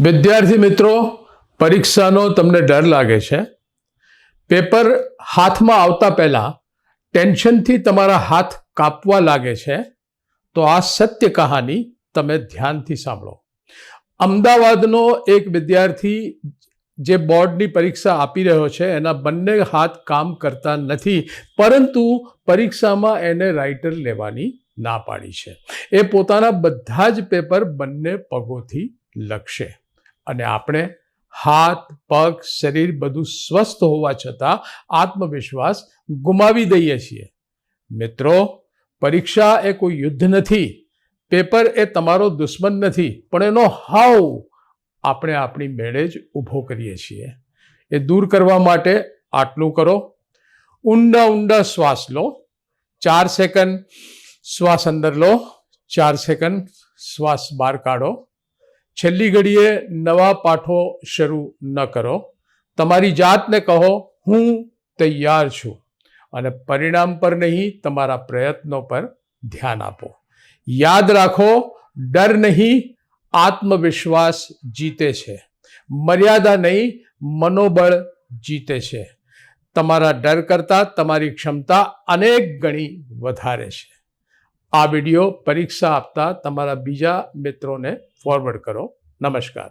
વિદ્યાર્થી મિત્રો, પરીક્ષાનો તમને ડર લાગે છે? પેપર હાથમાં આવતા પહેલા ટેન્શનથી તમારા હાથ કાપવા લાગે છે? તો આ સત્ય કહાની તમે ધ્યાનથી સાંભળો. અમદાવાદનો એક વિદ્યાર્થી જે બોર્ડની પરીક્ષા આપી રહ્યો છે, એના બંને હાથ કામ કરતા નથી, પરંતુ પરીક્ષામાં એને રાઇટર લેવાની ના પાડી છે. એ પોતાના બધા જ પેપર બંને પગોથી લખશે અને આપણે હાથ, પગ, શરીર બધું સ્વસ્થ હોવા છતાં આત્મવિશ્વાસ ગુમાવી દઈએ છીએ. મિત્રો, પરીક્ષા એ કોઈ યુદ્ધ નથી. પેપર એ તમારો દુશ્મન નથી, પણ એનો હાવ આપણે આપણી મેળે જ ઊભો કરીએ છીએ. એ દૂર કરવા માટે આટલું કરો: ઊંડા ઊંડા શ્વાસ લો, 4 સેકન્ડ શ્વાસ અંદર લો, 4 સેકન્ડ શ્વાસ બહાર કાઢો. છેલ્લી ઘડીએ નવા પાઠો શરૂ ન કરો. તમારી જાતને કહો, હું તૈયાર છું, અને પરિણામ પર નહીં, તમારા પ્રયત્નો પર ધ્યાન આપો. યાદ રાખો, ડર નહીં, આત્મવિશ્વાસ જીતે છે. મર્યાદા નહીં, મનોબળ જીતે છે. તમારા ડર કરતાં તમારી ક્ષમતા અનેક ગણી વધારે છે. આ વિડીયો પરીક્ષા આપતા તમારા બીજા મિત્રોને ફોરવર્ડ કરો. નમસ્કાર.